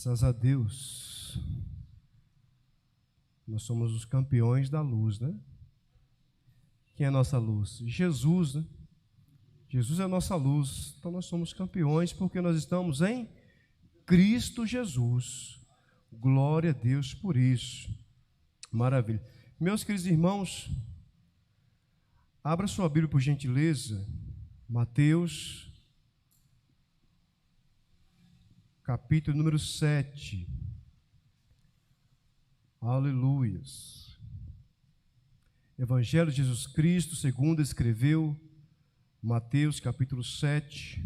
Graças a Deus. Nós somos os campeões da luz, né? Quem é a nossa luz? Jesus, né? Jesus é a nossa luz. Então nós somos campeões porque nós estamos em Cristo Jesus. Glória a Deus por isso. Maravilha. Meus queridos irmãos, abra sua Bíblia por gentileza. Mateus, capítulo número 7. Aleluias. Evangelho de Jesus Cristo, segundo escreveu Mateus, capítulo 7,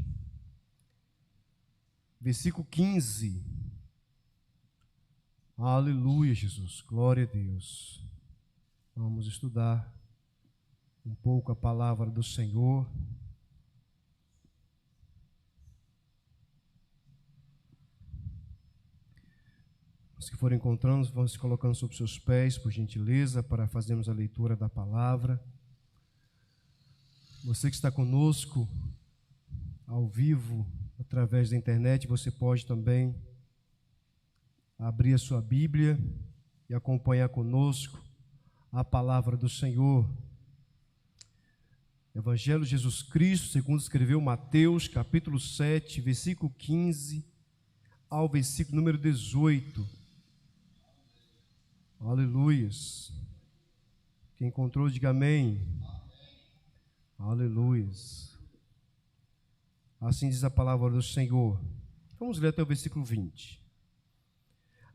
versículo 15. Aleluia, Jesus. Glória a Deus. Vamos estudar um pouco a palavra do Senhor. Os que forem encontrando, vão se colocando sobre seus pés, por gentileza, para fazermos a leitura da palavra. Você que está conosco, ao vivo, através da internet, você pode também abrir a sua Bíblia e acompanhar conosco a palavra do Senhor. Evangelho de Jesus Cristo, segundo escreveu Mateus, capítulo 7, versículo 15 ao versículo número 18. Aleluias. Quem encontrou, diga amém. Aleluias. Assim diz a palavra do Senhor. Vamos ler até o versículo 20.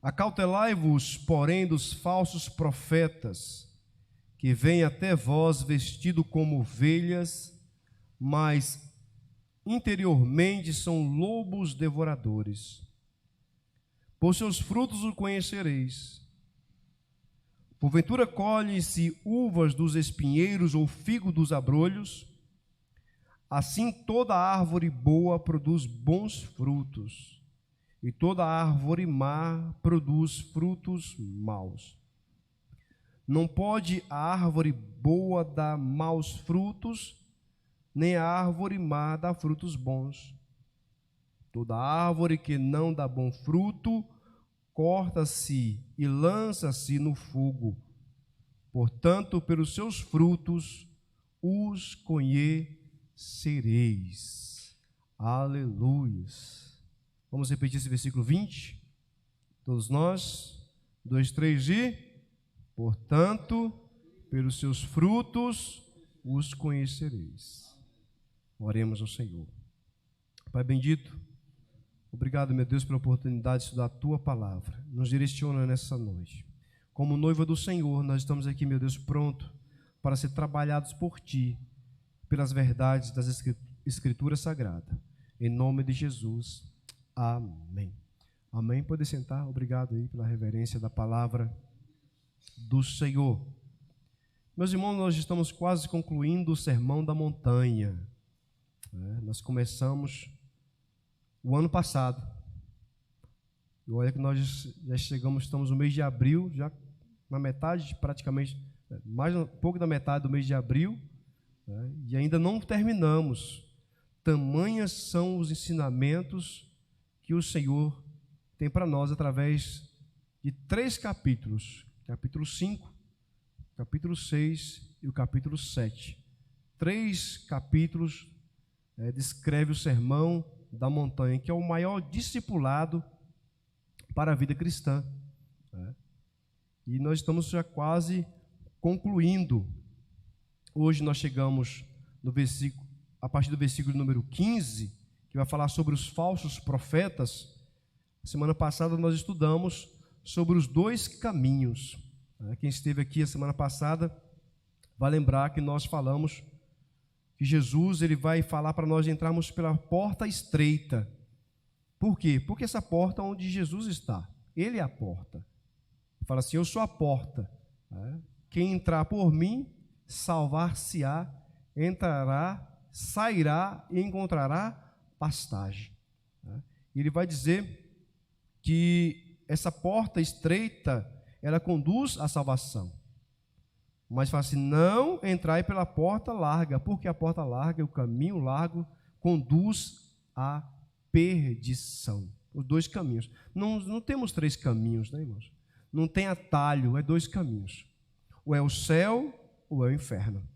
Acautelai-vos, porém, dos falsos profetas, que vêm até vós vestidos como ovelhas, mas interiormente são lobos devoradores. Por seus frutos o conhecereis. Porventura colhem-se uvas dos espinheiros ou figo dos abrolhos? Assim toda árvore boa produz bons frutos, e toda árvore má produz frutos maus. Não pode a árvore boa dar maus frutos, nem a árvore má dar frutos bons. Toda árvore que não dá bom fruto, corta-se e lança-se no fogo. Portanto, pelos seus frutos os conhecereis. Aleluia. Vamos repetir esse versículo 20? Todos nós. 2, 3 e... Portanto, pelos seus frutos os conhecereis. Oremos ao Senhor. Pai bendito, obrigado, meu Deus, pela oportunidade de estudar a Tua palavra. Nos direciona nessa noite. Como noiva do Senhor, nós estamos aqui, meu Deus, pronto para ser trabalhados por Ti, pelas verdades das Escrituras Sagradas. Em nome de Jesus. Amém. Amém. Pode sentar. Obrigado aí pela reverência da palavra do Senhor. Meus irmãos, nós estamos quase concluindo o Sermão da Montanha. Nós começamos o ano passado. E olha que nós já chegamos, estamos no mês de abril, já na metade, praticamente, mais um pouco da metade do mês de abril, e ainda não terminamos. Tamanhas são os ensinamentos que o Senhor tem para nós através de 3 capítulos, capítulo 5, capítulo 6 e o capítulo 7. 3 capítulos descreve o Sermão da Montanha, que é o maior discipulado para a vida cristã. E nós estamos já quase concluindo. Hoje nós chegamos no versículo, a partir do versículo número 15, que vai falar sobre os falsos profetas. Semana passada nós estudamos sobre os 2 caminhos. Quem esteve aqui a semana passada vai lembrar que nós falamos que Jesus ele vai falar para nós entrarmos pela porta estreita. Por quê? Porque essa porta é onde Jesus está. Ele é a porta. Ele fala assim, eu sou a porta. Quem entrar por mim, salvar-se-á, entrará, sairá e encontrará pastagem. Ele vai dizer que essa porta estreita, ela conduz à salvação. Mas fala assim, não entrai pela porta larga, porque a porta larga, o caminho largo, conduz à perdição. Os dois caminhos. Não temos três caminhos, né, irmãos? Não tem atalho, é dois caminhos. Ou é o céu, ou é o inferno.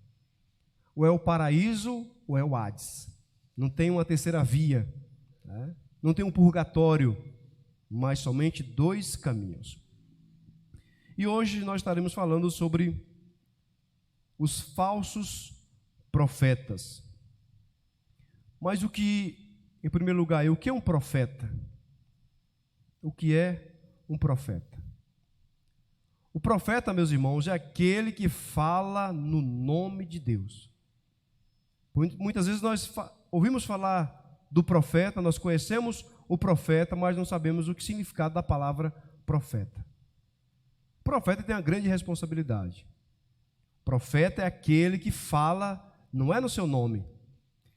Ou é o paraíso, ou é o Hades. Não tem uma terceira via, né? Não tem um purgatório, mas somente dois caminhos. E hoje nós estaremos falando sobre os falsos profetas. Mas em primeiro lugar, o que é um profeta? O que é um profeta? O profeta, meus irmãos, é aquele que fala no nome de Deus. Muitas vezes nós ouvimos falar do profeta, nós conhecemos o profeta, mas não sabemos o significado da palavra profeta. O profeta tem uma grande responsabilidade. O profeta é aquele que fala, não é no seu nome,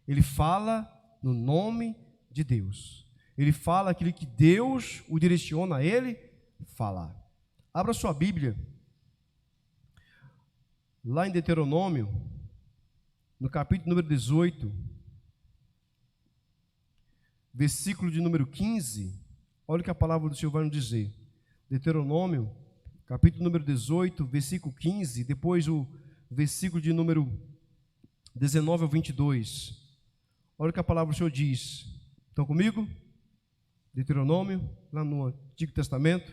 ele fala no nome de Deus. Ele fala aquilo que Deus o direciona a ele falar. Abra sua Bíblia, lá em Deuteronômio, no capítulo número 18, versículo de número 15, olha o que a palavra do Senhor vai nos dizer. Deuteronômio, capítulo número 18, versículo 15, depois o versículo de número 19 ao 22. Olha o que a palavra do Senhor diz. Estão comigo? Deuteronômio, lá no Antigo Testamento.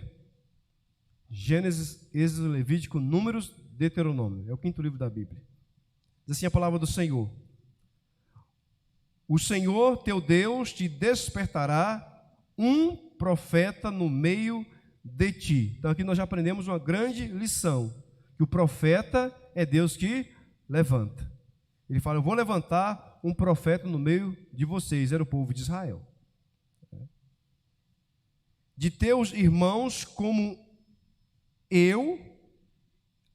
Gênesis, Êxodo, Levítico, Números, Deuteronômio. É o quinto livro da Bíblia. Diz assim a palavra do Senhor. O Senhor teu Deus te despertará um profeta no meio de ti. Então aqui nós já aprendemos uma grande lição, que o profeta é Deus que levanta. Ele fala, eu vou levantar um profeta no meio de vocês, era o povo de Israel. De teus irmãos como eu,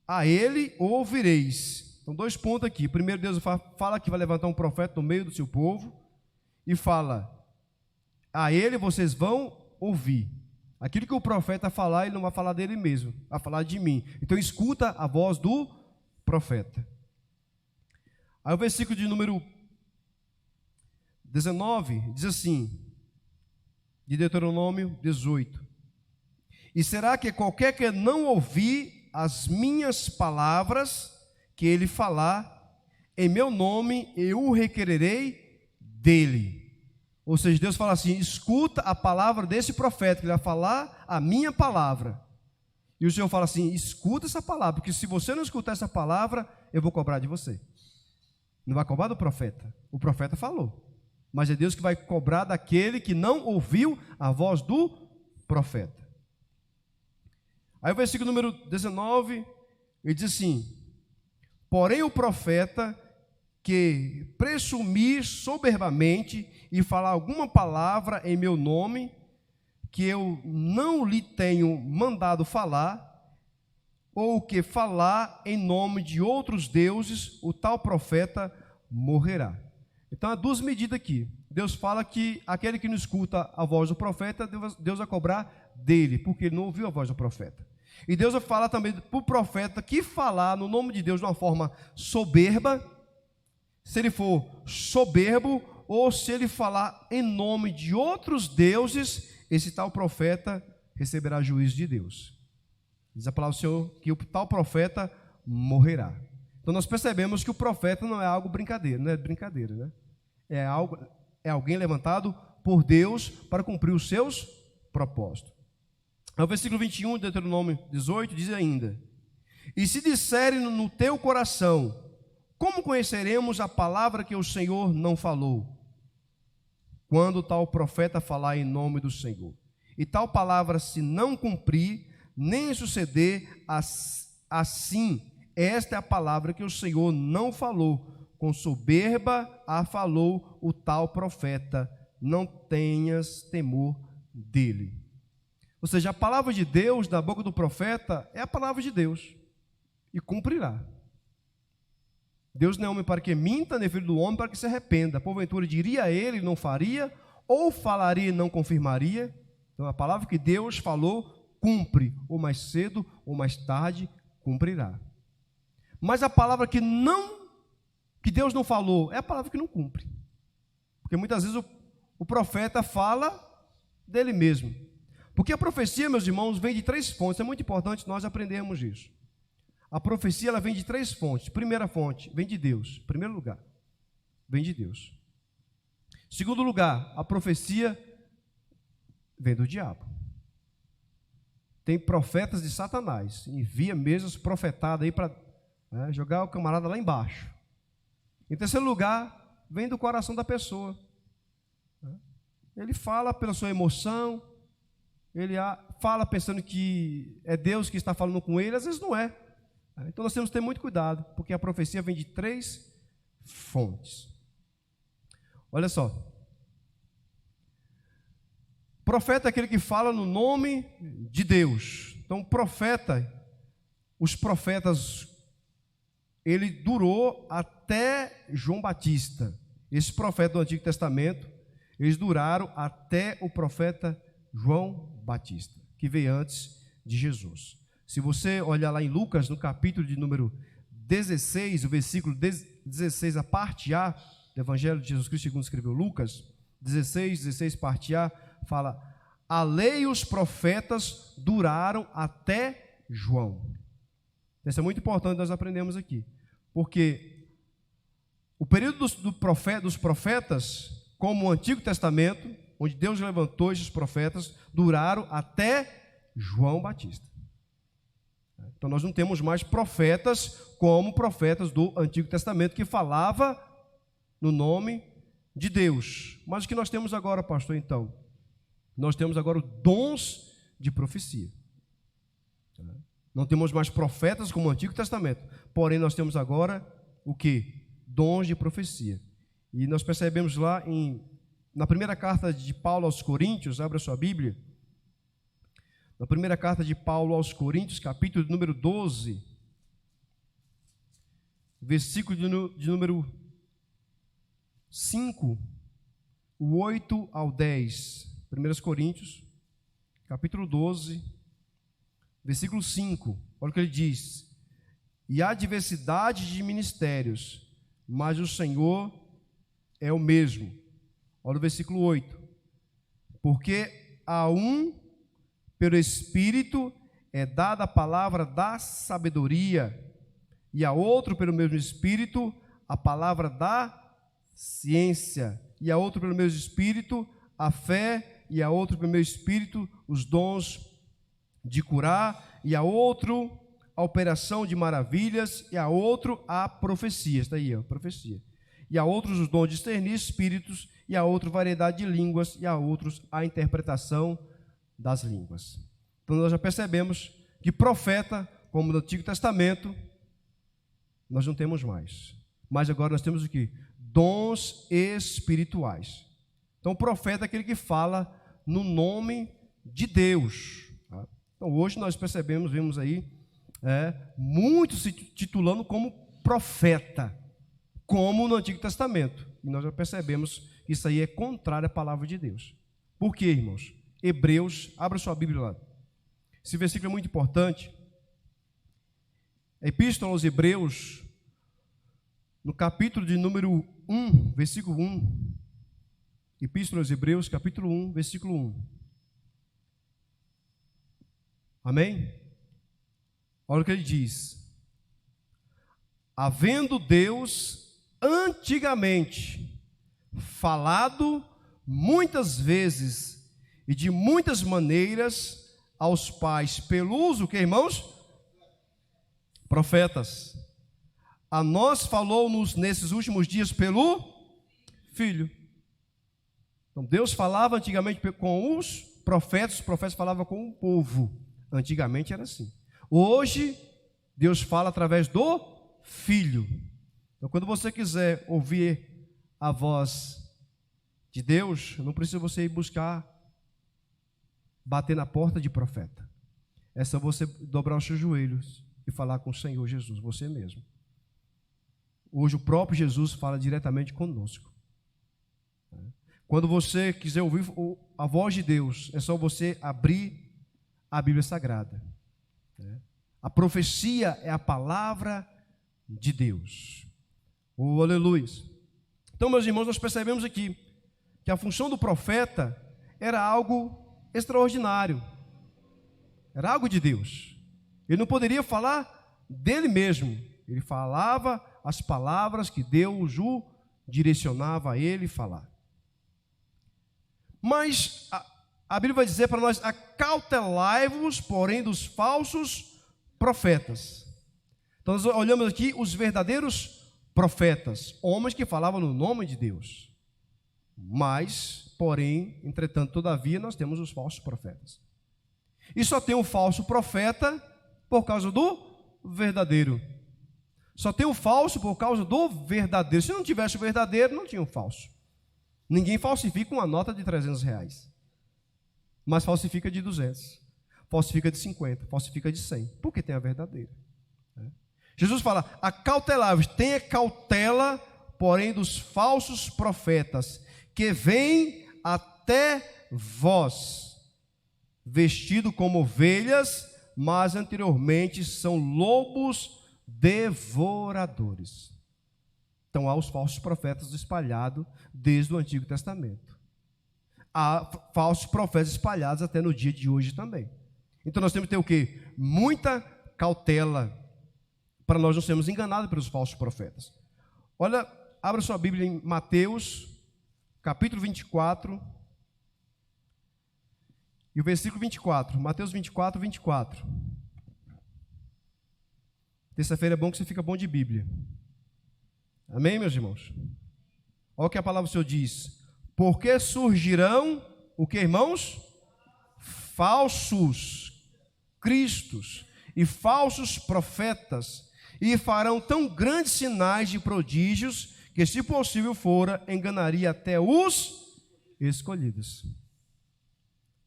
a ele ouvireis. Então, dois pontos aqui. Primeiro, Deus fala que vai levantar um profeta no meio do seu povo e fala, a ele vocês vão ouvir. Aquilo que o profeta falar, ele não vai falar dele mesmo, vai falar de mim. Então, escuta a voz do profeta. Aí o versículo de número 19 diz assim, de Deuteronômio 18. E será que qualquer que não ouvir as minhas palavras que ele falar, em meu nome eu o requererei dele. Ou seja, Deus fala assim, escuta a palavra desse profeta, que ele vai falar a minha palavra. E o Senhor fala assim, escuta essa palavra, porque se você não escutar essa palavra, eu vou cobrar de você. Não vai cobrar do profeta. O profeta falou. Mas é Deus que vai cobrar daquele que não ouviu a voz do profeta. Aí o versículo número 19, ele diz assim, porém o profeta que presumir soberbamente e falar alguma palavra em meu nome, que eu não lhe tenho mandado falar, ou que falar em nome de outros deuses, o tal profeta morrerá. Então há duas medidas aqui. Deus fala que aquele que não escuta a voz do profeta, Deus vai cobrar dele, porque ele não ouviu a voz do profeta. E Deus vai falar também para o profeta que falar no nome de Deus de uma forma soberba, se ele for soberbo, ou se ele falar em nome de outros deuses, esse tal profeta receberá juízo de Deus. Diz a palavra do Senhor que o tal profeta morrerá. Então nós percebemos que o profeta não é algo brincadeira, não é brincadeira, né? É alguém levantado por Deus para cumprir os seus propósitos. O versículo 21 de Deuteronômio 18 diz ainda, e se disserem no teu coração, como conheceremos a palavra que o Senhor não falou? Quando tal profeta falar em nome do Senhor, e tal palavra se não cumprir, nem suceder assim, esta é a palavra que o Senhor não falou, com soberba a falou o tal profeta, não tenhas temor dele. Ou seja, a palavra de Deus da boca do profeta é a palavra de Deus, e cumprirá. Deus não é homem para que minta, nem filho do homem para que se arrependa. Porventura diria ele e não faria, ou falaria e não confirmaria. Então a palavra que Deus falou, cumpre, ou mais cedo ou mais tarde cumprirá. Mas a palavra que Deus não falou, é a palavra que não cumpre. Porque muitas vezes o profeta fala dele mesmo. Porque a profecia, meus irmãos, vem de 3 fontes. É muito importante nós aprendermos isso. A profecia, ela vem de 3 fontes. Primeira fonte, vem de Deus. Primeiro lugar, vem de Deus. Segundo lugar, a profecia vem do diabo. Tem profetas de Satanás. Envia mesas profetadas aí para jogar o camarada lá embaixo. Em terceiro lugar, vem do coração da pessoa. Ele fala pela sua emoção, ele fala pensando que é Deus que está falando com ele, às vezes não é. Então nós temos que ter muito cuidado, porque a profecia vem de 3 fontes. Olha só. Profeta é aquele que fala no nome de Deus. Então, os profetas, ele durou até João Batista. Esses profetas do Antigo Testamento, eles duraram até o profeta João Batista, que veio antes de Jesus. Se você olhar lá em Lucas, no capítulo de número 16, o versículo 16, a parte A, do Evangelho de Jesus Cristo, segundo escreveu Lucas, 16, parte A, fala: a lei e os profetas duraram até João. Isso é muito importante nós aprendemos aqui, porque o período dos profetas, como o Antigo Testamento, onde Deus levantou esses profetas, duraram até João Batista. Então nós não temos mais profetas como profetas do Antigo Testamento, que falava no nome de Deus. Mas o que nós temos agora, pastor, então? Nós temos agora dons de profecia. Não temos mais profetas como o Antigo Testamento, porém nós temos agora o quê? Dons de profecia. E nós percebemos lá na primeira carta de Paulo aos Coríntios, abra sua Bíblia, na primeira carta de Paulo aos Coríntios, capítulo de número 12, versículo de número 5, o 8 ao 10. 1 Coríntios, capítulo 12, versículo 5. Olha o que ele diz: e há diversidade de ministérios, mas o Senhor é o mesmo. Olha o versículo 8. Porque a um, pelo Espírito, é dada a palavra da sabedoria, e a outro, pelo mesmo Espírito, a palavra da ciência, e a outro, pelo mesmo Espírito, a fé, e a outro, pelo mesmo Espírito, os dons de curar, e a outro, a operação de maravilhas, e a outro, a profecia. Está aí, profecia. E a outros, os dons de discernir espíritos, e a outro, variedade de línguas, e a outros, a interpretação das línguas. Então nós já percebemos que profeta, como no Antigo Testamento, nós não temos mais. Mas agora nós temos o quê? Dons espirituais. Então o profeta é aquele que fala no nome de Deus. Tá? Então hoje nós percebemos, vimos aí, muitos se titulando como profeta, como no Antigo Testamento. E nós já percebemos que isso aí é contrário à palavra de Deus. Por quê, irmãos? Hebreus, abra sua Bíblia lá. Esse versículo é muito importante. A Epístola aos Hebreus, no capítulo de número 1, versículo 1. Epístola aos Hebreus, capítulo 1, versículo 1. Amém? Olha o que ele diz: havendo Deus antigamente falado muitas vezes e de muitas maneiras aos pais pelos, o que, irmãos? Profetas. A nós falou-nos nesses últimos dias pelo Filho. Então Deus falava antigamente com os profetas falavam com o povo. Antigamente era assim. Hoje Deus fala através do Filho. Então quando você quiser ouvir a voz de Deus, não precisa você ir buscar bater na porta de profeta. É só você dobrar os seus joelhos e falar com o Senhor Jesus, você mesmo. Hoje o próprio Jesus fala diretamente conosco. Quando você quiser ouvir a voz de Deus, é só você abrir a Bíblia Sagrada. A profecia é a palavra de Deus. Oh, aleluia. Então, meus irmãos, nós percebemos aqui que a função do profeta era algo extraordinário. Era algo de Deus. Ele não poderia falar dele mesmo. Ele falava as palavras que Deus o direcionava a ele falar. Mas a Bíblia vai dizer para nós: acautelai-vos, porém, dos falsos profetas. Então nós olhamos aqui os verdadeiros profetas, homens que falavam no nome de Deus. Mas, porém, entretanto, todavia, nós temos os falsos profetas. E só tem o falso profeta por causa do verdadeiro. Só tem o falso por causa do verdadeiro. Se não tivesse o verdadeiro, não tinha o falso. Ninguém falsifica uma nota de R$300, mas falsifica de 200, falsifica de 50, falsifica de 100, porque tem a verdadeira. Jesus fala: acautelai-vos, tenha cautela, porém, dos falsos profetas, que vêm até vós, vestido como ovelhas, mas anteriormente são lobos devoradores. Então há os falsos profetas espalhados desde o Antigo Testamento. Há falsos profetas espalhados até no dia de hoje também. Então nós temos que ter o quê? Muita cautela, para nós não sermos enganados pelos falsos profetas. Olha, abra sua Bíblia em Mateus, capítulo 24, e o versículo 24. Mateus 24, 24. Terça-feira é bom que você fica bom de Bíblia. Amém, meus irmãos? Olha o que a palavra do Senhor diz: porque surgirão, o que, irmãos? Falsos cristos e falsos profetas, e farão tão grandes sinais de prodígios, que, se possível fora, enganaria até os escolhidos.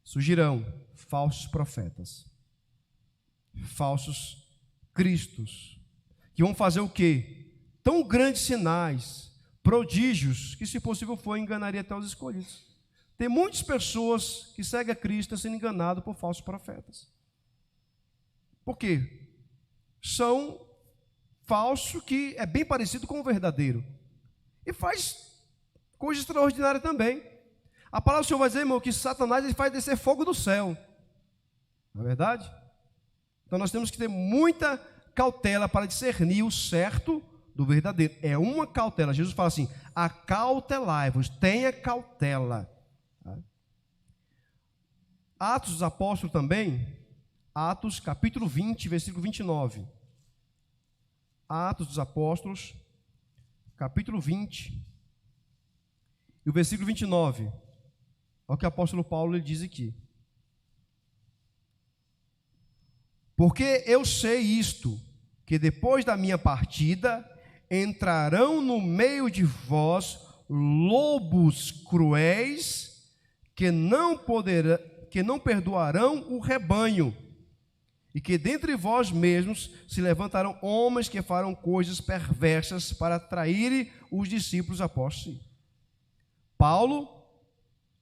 Surgirão falsos profetas, falsos cristos, que vão fazer o quê? Tão grandes sinais, prodígios, que, se possível for, enganaria até os escolhidos. Tem muitas pessoas que seguem a Cristo sendo enganadas por falsos profetas. Por quê? São falsos que é bem parecido com o verdadeiro. E faz coisa extraordinária também. A palavra do Senhor vai dizer, irmão, que Satanás ele faz descer fogo do céu. Não é verdade? Então nós temos que ter muita cautela para discernir o certo do verdadeiro. É uma cautela. Jesus fala assim: acautelai-vos, tenha cautela. Atos dos Apóstolos também, Atos capítulo 20, versículo 29. Atos dos Apóstolos, capítulo 20, e o versículo 29. Olha o que o apóstolo Paulo ele diz aqui: porque eu sei isto, que depois da minha partida entrarão no meio de vós lobos cruéis, que não perdoarão o rebanho, e que dentre vós mesmos se levantarão homens que farão coisas perversas para atraírem os discípulos após si. Paulo,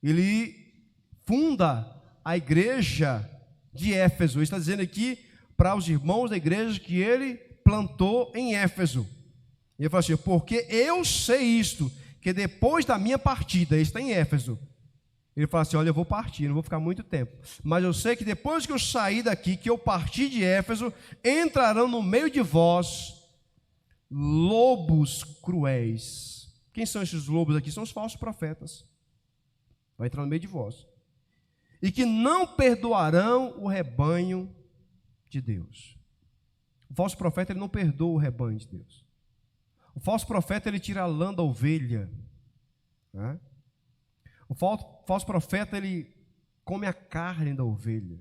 ele funda a igreja de Éfeso. Ele está dizendo aqui para os irmãos da igreja que ele plantou em Éfeso. Ele fala assim: porque eu sei isto, que depois da minha partida, ele está em Éfeso. Ele fala assim: olha, eu vou partir, não vou ficar muito tempo, mas eu sei que depois que eu sair daqui, que eu partir de Éfeso, entrarão no meio de vós lobos cruéis. Quem são esses lobos aqui? São os falsos profetas. Vai entrar no meio de vós. E que não perdoarão o rebanho de Deus. O falso profeta ele não perdoa o rebanho de Deus. O falso profeta ele tira a lã da ovelha, né? O falso profeta ele come a carne da ovelha.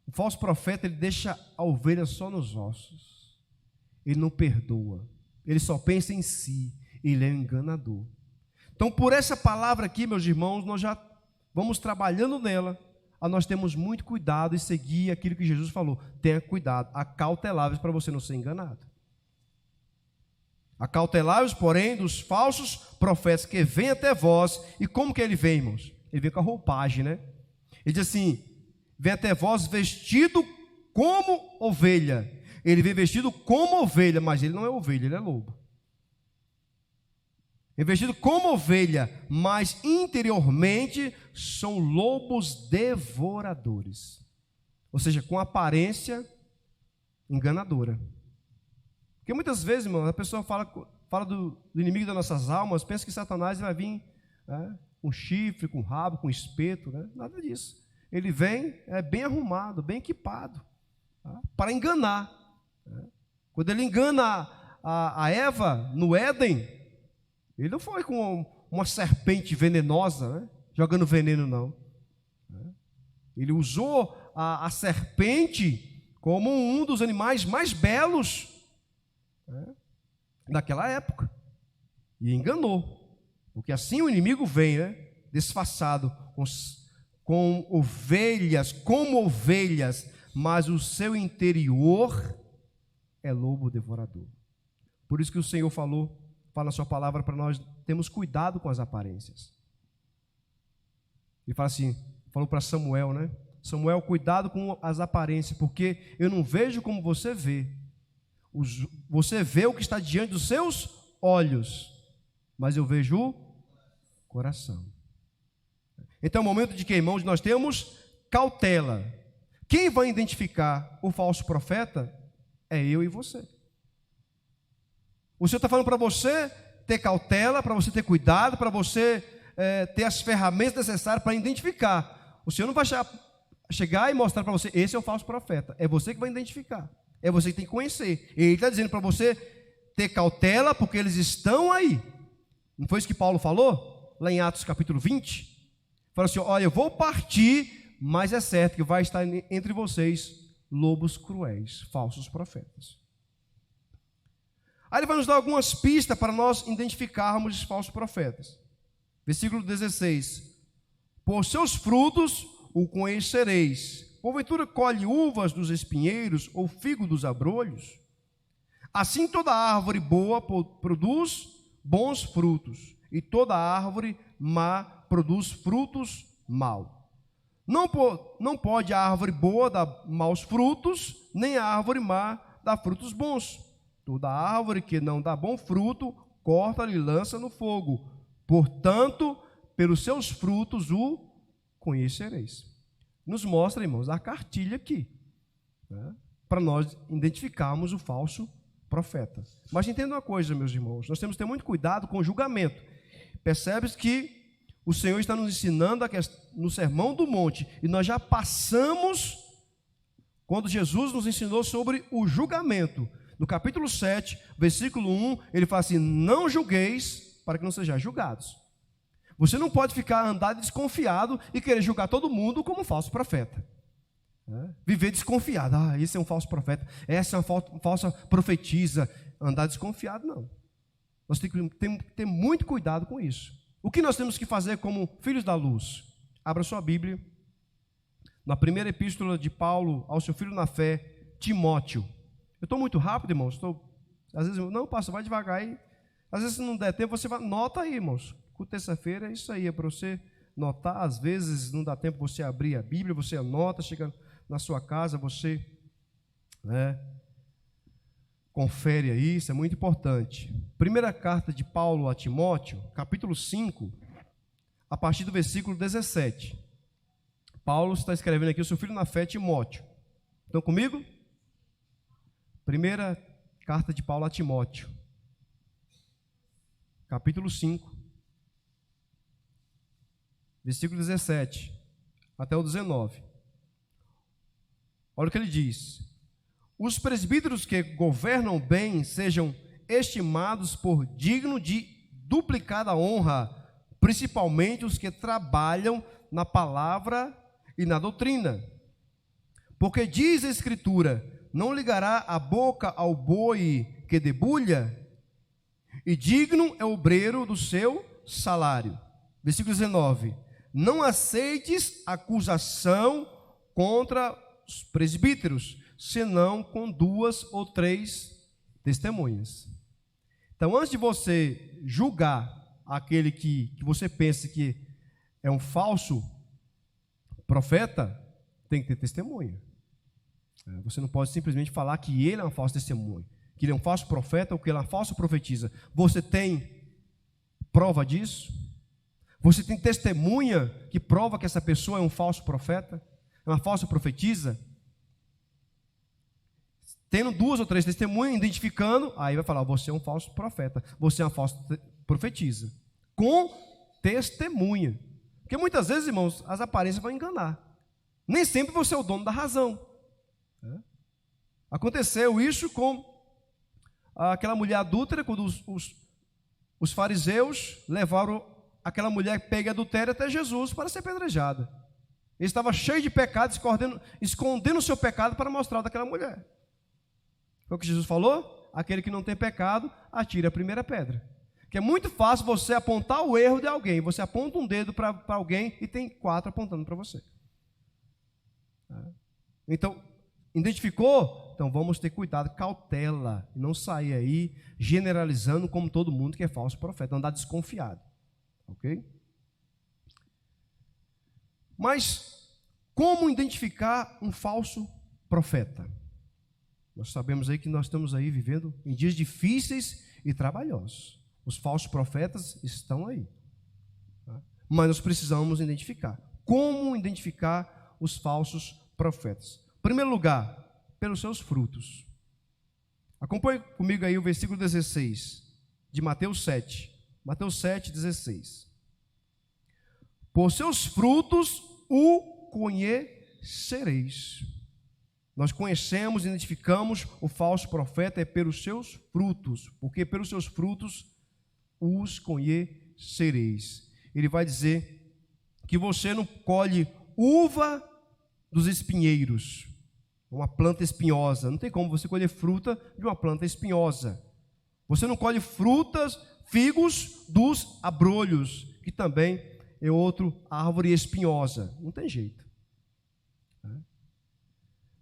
O falso profeta ele deixa a ovelha só nos ossos. Ele não perdoa. Ele só pensa em si. Ele é um enganador. Então, por essa palavra aqui, meus irmãos, nós já vamos trabalhando nela. Nós temos muito cuidado em seguir aquilo que Jesus falou. Tenha cuidado, acautelai-vos para você não ser enganado. Acautelai-vos, porém, dos falsos profetas que vêm até vós. E como que ele vem, irmãos? Ele vem com a roupagem, né? Ele diz assim: vem até vós vestido como ovelha. Ele vem vestido como ovelha, mas ele não é ovelha, ele é lobo. Investido como ovelha, mas interiormente são lobos devoradores. Ou seja, com aparência enganadora. Porque muitas vezes, irmão, a pessoa fala do inimigo das nossas almas, pensa que Satanás vai vir, né, com chifre, com rabo, com espeto, né? Nada disso. Ele vem bem arrumado, bem equipado, tá? Para enganar. Né? Quando ele engana a Eva no Éden, ele não foi com uma serpente venenosa, né, jogando veneno, não. Ele usou a serpente como um dos animais mais belos, né, daquela época. E enganou. Porque assim o inimigo vem, né, disfarçado com ovelhas, como ovelhas, mas o seu interior é lobo devorador. Por isso que o Senhor fala na sua palavra para nós termos cuidado com as aparências. Ele fala assim, falou para Samuel, né? Samuel, cuidado com as aparências, porque eu não vejo como você vê. Você vê o que está diante dos seus olhos, mas eu vejo o coração. Então, no momento de que, irmãos, nós temos cautela. Quem vai identificar o falso profeta é eu e você. O Senhor está falando para você ter cautela, para você ter cuidado, para você ter as ferramentas necessárias para identificar. O Senhor não vai chegar e mostrar para você, esse é o falso profeta. É você que vai identificar. É você que tem que conhecer. Ele está dizendo para você ter cautela, porque eles estão aí. Não foi isso que Paulo falou? Lá em Atos capítulo 20. Falou assim, olha, eu vou partir, mas é certo que vai estar entre vocês lobos cruéis, falsos profetas. Aí ele vai nos dar algumas pistas para nós identificarmos os falsos profetas. Versículo 16. Por seus frutos o conhecereis. Porventura colhe uvas dos espinheiros ou figo dos abrolhos? Assim toda árvore boa produz bons frutos, e toda árvore má produz frutos maus. Não pode a árvore boa dar maus frutos, nem a árvore má dar frutos bons. Toda árvore que não dá bom fruto, corta-lhe e lança no fogo. Portanto, pelos seus frutos o conhecereis. Nos mostra, irmãos, a cartilha aqui, né, para nós identificarmos o falso profeta. Mas entenda uma coisa, meus irmãos, nós temos que ter muito cuidado com o julgamento. Percebes que o Senhor está nos ensinando no Sermão do Monte, e nós já passamos, quando Jesus nos ensinou sobre o julgamento. No capítulo 7, versículo 1, ele fala assim, não julgueis para que não sejais julgados. Você não pode andar desconfiado e querer julgar todo mundo como falso profeta. Viver desconfiado, esse é um falso profeta, essa é uma falsa profetisa. Andar desconfiado, não. Nós temos que ter muito cuidado com isso. O que nós temos que fazer como filhos da luz? Abra sua Bíblia, na primeira epístola de Paulo ao seu filho na fé, Timóteo. Eu estou muito rápido, irmãos, às vezes, não, pastor, vai devagar aí. Às vezes, se não der tempo, você nota aí, irmãos. Com terça-feira é isso aí, é para você notar. Às vezes, não dá tempo você abrir a Bíblia, você anota, chega na sua casa, você confere aí, isso é muito importante. Primeira carta de Paulo a Timóteo, capítulo 5, a partir do versículo 17. Paulo está escrevendo aqui o seu filho na fé, Timóteo. Estão comigo? Primeira carta de Paulo a Timóteo, capítulo 5, versículo 17 até o 19. Olha o que ele diz. Os presbíteros que governam bem sejam estimados por digno de duplicada honra, principalmente os que trabalham na palavra e na doutrina. Porque diz a Escritura, não ligará a boca ao boi que debulha, e digno é o obreiro do seu salário. Versículo 19. Não aceites acusação contra os presbíteros, senão com 2 ou 3 testemunhas. Então, antes de você julgar aquele que você pensa que é um falso profeta, tem que ter testemunha. Você não pode simplesmente falar que ele é um falso testemunho, que ele é um falso profeta ou que ele é uma falsa profetisa. Você tem prova disso? Você tem testemunha que prova que essa pessoa é um falso profeta? É uma falsa profetisa? Tendo 2 ou 3 testemunhas, identificando, aí vai falar, você é um falso profeta, você é uma falsa profetisa. Com testemunha. Porque muitas vezes, irmãos, as aparências vão enganar. Nem sempre você é o dono da razão. Aconteceu isso com aquela mulher adúltera, quando os fariseus levaram aquela mulher pega e adultéria até Jesus para ser apedrejada. Ele estava cheio de pecado, escondendo o seu pecado para mostrar daquela mulher. Foi o que Jesus falou? Aquele que não tem pecado, atire a primeira pedra. Porque é muito fácil você apontar o erro de alguém. Você aponta um dedo para alguém e tem 4 apontando para você. Então, identificou? Então vamos ter cuidado, cautela. Não sair aí generalizando como todo mundo que é falso profeta. Não andar desconfiado. Ok? Mas, como identificar um falso profeta? Nós sabemos aí que nós estamos aí vivendo em dias difíceis e trabalhosos. Os falsos profetas estão aí. Mas nós precisamos identificar. Como identificar os falsos profetas? Em primeiro lugar, pelos seus frutos. Acompanhe comigo aí o versículo 16 de Mateus 7. Mateus 7, 16. Por seus frutos o conhecereis. Nós conhecemos, identificamos o falso profeta pelos seus frutos, porque pelos seus frutos os conhecereis. Ele vai dizer que você não colhe uva dos espinheiros, uma planta espinhosa. Não tem como você colher fruta de uma planta espinhosa. Você não colhe figos dos abrolhos, que também é outra árvore espinhosa. Não tem jeito.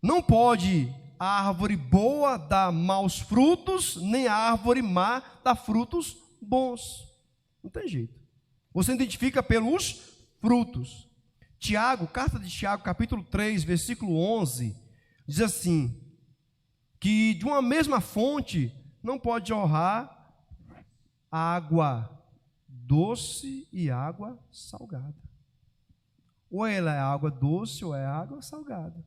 Não pode a árvore boa dar maus frutos, nem a árvore má dar frutos bons. Não tem jeito. Você identifica pelos frutos. Tiago, carta de Tiago, capítulo 3, versículo 11, diz assim, que de uma mesma fonte não pode jorrar água doce e água salgada. Ou ela é água doce ou é água salgada.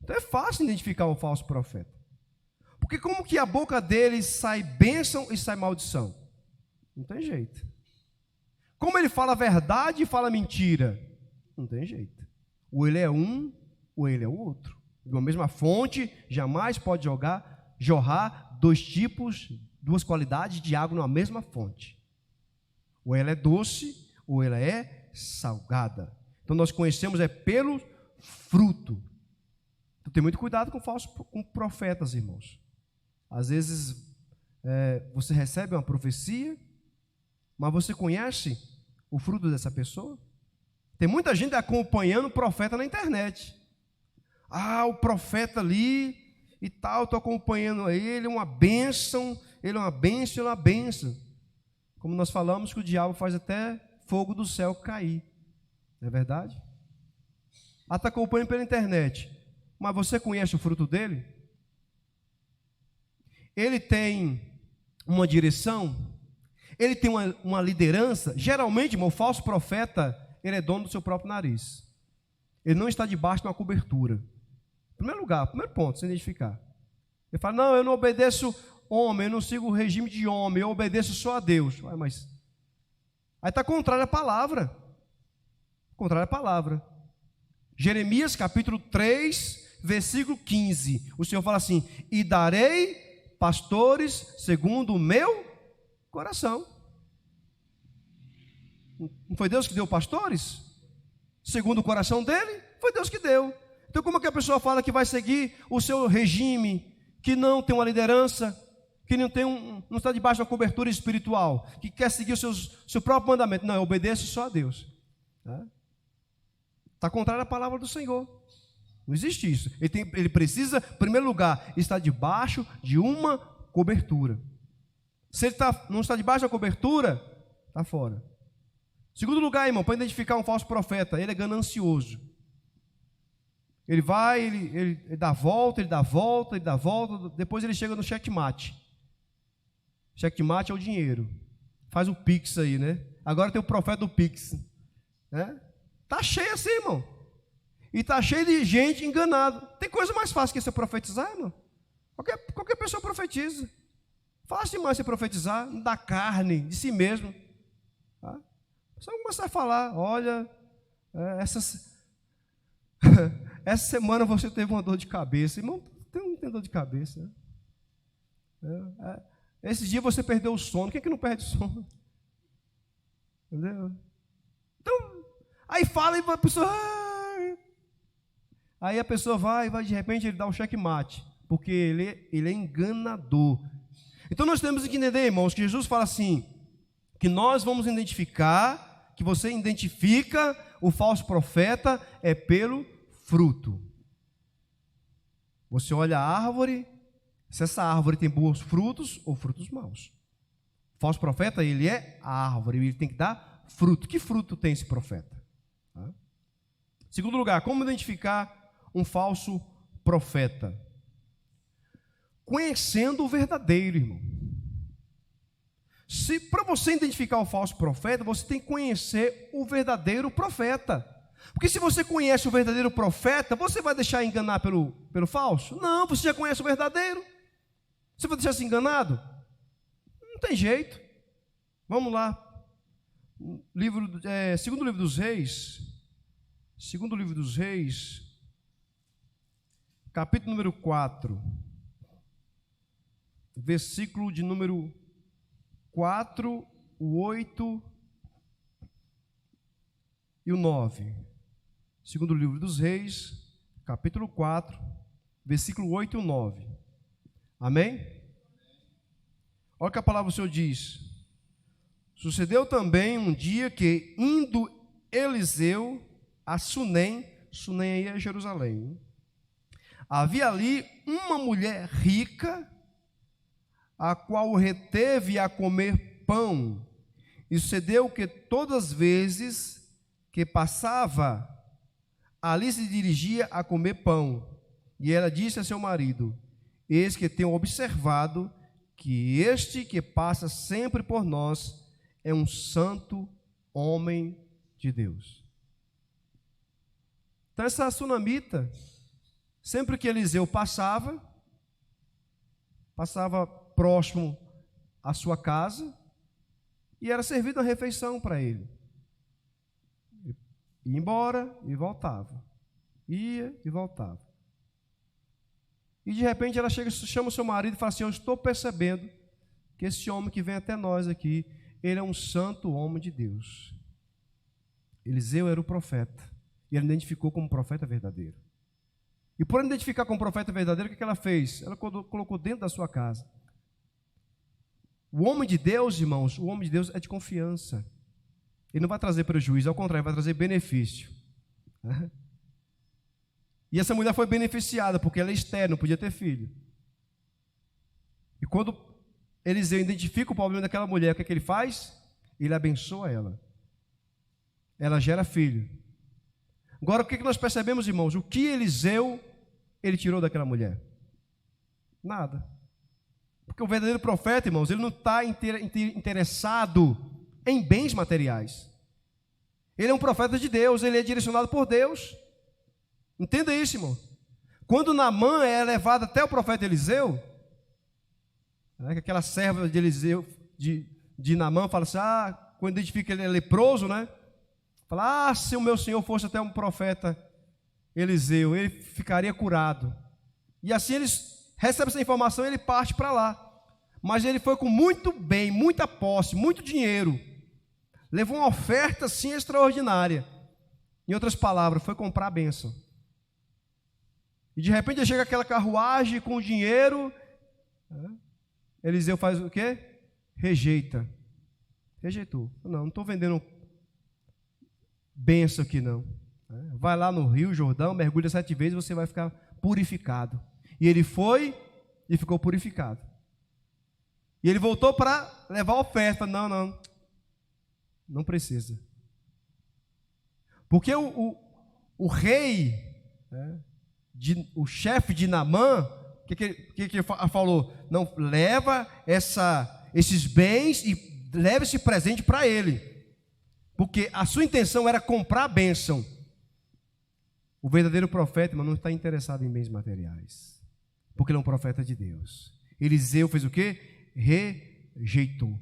Então é fácil identificar um falso profeta. Porque como que a boca dele sai bênção e sai maldição? Não tem jeito. Como ele fala a verdade e fala mentira? Não tem jeito. Ou ele é um, ou ele é o outro. De uma mesma fonte, jamais pode jorrar 2 tipos, 2 qualidades de água numa mesma fonte. Ou ela é doce, ou ela é salgada. Então nós conhecemos pelo fruto. Então tem muito cuidado com profetas, irmãos. Às vezes você recebe uma profecia, mas você conhece o fruto dessa pessoa? Tem muita gente acompanhando o profeta na internet. O profeta ali e tal, estou acompanhando ele, é uma bênção, ele é uma bênção, ele é uma bênção. Como nós falamos que o diabo faz até fogo do céu cair. Não é verdade? Está acompanhando pela internet. Mas você conhece o fruto dele? Ele tem uma direção? Ele tem uma liderança? Geralmente, irmão, o falso profeta, ele é dono do seu próprio nariz. Ele não está debaixo de uma cobertura. Em primeiro lugar, primeiro ponto, se identificar. Ele fala, não, eu não obedeço homem, eu não sigo o regime de homem, eu obedeço só a Deus. Mas aí está contrário à palavra. Contrário à palavra. Jeremias capítulo 3, versículo 15. O Senhor fala assim, e darei pastores segundo o meu coração. Não foi Deus que deu pastores? Segundo o coração dele? Foi Deus que deu. Então como é que a pessoa fala que vai seguir o seu regime, que não tem uma liderança, que não está debaixo de uma cobertura espiritual, que quer seguir o seu próprio mandamento? Não, eu obedeço só a Deus. Está contrário à palavra do Senhor. Não existe isso. Ele precisa, em primeiro lugar, estar debaixo de uma cobertura. Se ele não está debaixo da cobertura, está fora. Segundo lugar, irmão, para identificar um falso profeta, ele é ganancioso. Ele vai, ele dá volta, ele dá volta, ele dá volta, depois ele chega no checkmate. Checkmate é o dinheiro. faz o Pix aí, né? Agora tem o profeta do Pix, né? Tá cheio assim, irmão. E tá cheio de gente enganada. Tem coisa mais fácil que você profetizar, irmão? Qualquer pessoa profetiza. Fácil demais você profetizar da carne, de si mesmo. Tá? Só começar a falar, olha, essa semana você teve uma dor de cabeça. Irmão, não tem dor de cabeça. Né? Esse dia você perdeu o sono. Quem é que não perde o sono? Entendeu? Então, aí fala e a pessoa... Aí a pessoa vai de repente ele dá um checkmate, porque ele é enganador. Então nós temos que entender, irmãos, que Jesus fala assim, que nós vamos identificar, que você identifica o falso profeta é pelo fruto. Você olha a árvore, se essa árvore tem bons frutos ou frutos maus. O falso profeta, ele é a árvore, ele tem que dar fruto. Que fruto tem esse profeta? Tá? Segundo lugar, como identificar um falso profeta? Conhecendo o verdadeiro, irmão. Se para você identificar o falso profeta, você tem que conhecer o verdadeiro profeta. Porque se você conhece o verdadeiro profeta, você vai deixar enganar pelo falso? Não, você já conhece o verdadeiro. Você vai deixar se enganado? Não tem jeito. Vamos lá. Segundo livro dos Reis, capítulo número 4, versículo de número 4, o 8 e o 9. Segundo livro dos Reis, capítulo 4, versículo 8 e o 9. Amém? Olha o que a palavra do Senhor diz. Sucedeu também um dia que, indo Eliseu a Sunem aí é Jerusalém, havia ali uma mulher rica, a qual o reteve a comer pão, e sucedeu que todas as vezes que passava, ali se dirigia a comer pão, e ela disse a seu marido: eis que tenho observado que este que passa sempre por nós é um santo homem de Deus. Então essa sunamita, sempre que Eliseu passava próximo à sua casa, e era servida uma refeição para ele. Ia embora e voltava. Ia e voltava. E de repente ela chama o seu marido e fala assim: eu estou percebendo que esse homem que vem até nós aqui, ele é um santo homem de Deus. Eliseu era o profeta, e ela identificou como profeta verdadeiro. E por identificar como profeta verdadeiro, o que ela fez? Ela colocou dentro da sua casa. O homem de Deus, irmãos, o homem de Deus é de confiança. Ele não vai trazer prejuízo, ao contrário, vai trazer benefício. E essa mulher foi beneficiada, porque ela é estéril, não podia ter filho. E quando Eliseu identifica o problema daquela mulher, o que é que ele faz? Ele abençoa ela. Ela gera filho. Agora, o que nós percebemos, irmãos? O que Eliseu, ele tirou daquela mulher? Nada. Porque o verdadeiro profeta, irmãos, ele não está interessado em bens materiais. Ele é um profeta de Deus, ele é direcionado por Deus. Entenda isso, irmão. Quando Naamã é levado até o profeta Eliseu, aquela serva de Eliseu, de Naamã, fala assim, quando identifica que ele é leproso, né? Fala, se o meu senhor fosse até um profeta Eliseu, ele ficaria curado. E assim eles recebem essa informação e ele parte para lá. Mas ele foi com muito bem, muita posse, muito dinheiro. Levou uma oferta assim extraordinária. Em outras palavras, foi comprar a bênção. E de repente chega aquela carruagem com o dinheiro. Eliseu faz o quê? Rejeita. Rejeitou. Não estou vendendo bênção aqui não. Vai lá no Rio Jordão, mergulha 7 vezes, você vai ficar purificado. E ele foi e ficou purificado. E ele voltou para levar a oferta. Não precisa. Porque o rei, o chefe de Naamã, o que ele falou? Não, leva esses bens e leve esse presente para ele, porque a sua intenção era comprar a bênção. O verdadeiro profeta, irmão, não está interessado em bens materiais, porque ele é um profeta de Deus. Eliseu fez o quê? Rejeitou.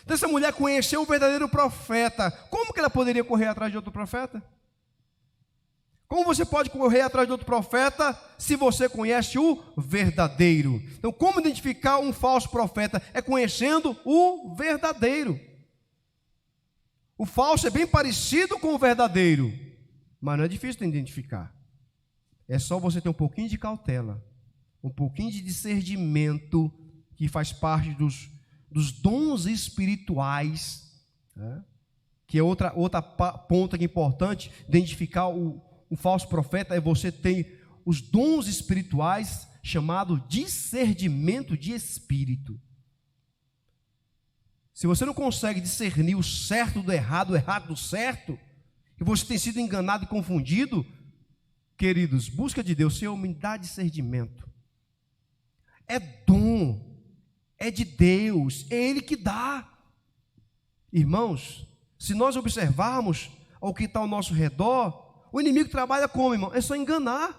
Então essa mulher conheceu o verdadeiro profeta. Como que ela poderia correr atrás de outro profeta? Como você pode correr atrás de outro profeta se você conhece o verdadeiro? Então, como identificar um falso profeta? É conhecendo o verdadeiro. O falso é bem parecido com o verdadeiro, mas não é difícil de identificar. É só você ter um pouquinho de cautela, um pouquinho de discernimento, que faz parte dos dons espirituais, né? Que é outra ponta que é importante, identificar o falso profeta, é você ter os dons espirituais, chamado discernimento de espírito. Se você não consegue discernir o certo do errado, o errado do certo, e você tem sido enganado e confundido, queridos, busca de Deus, Senhor, me dá discernimento. É dom, é de Deus, é Ele que dá. Irmãos, se nós observarmos o que está ao nosso redor, o inimigo trabalha como, irmão? É só enganar.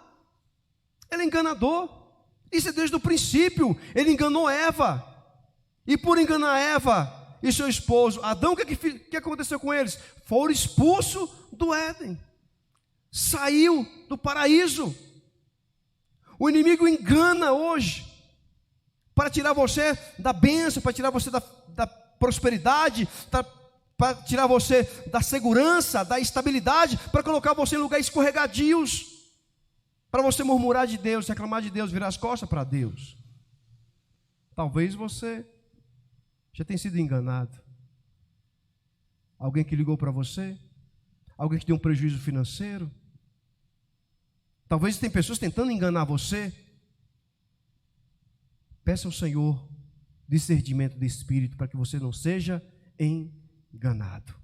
Ele é enganador. Isso é desde o princípio. Ele enganou Eva. E por enganar Eva e seu esposo Adão, o que aconteceu com eles? Foram expulsos do Éden. Saiu do paraíso. O inimigo engana hoje para tirar você da bênção, para tirar você da prosperidade, para tirar você da segurança, da estabilidade, para colocar você em lugares escorregadios, para você murmurar de Deus, reclamar de Deus, virar as costas para Deus. Talvez você já tenha sido enganado. Alguém que ligou para você, alguém que deu um prejuízo financeiro. Talvez tem pessoas tentando enganar você. Peça ao Senhor discernimento de espírito para que você não seja enganado.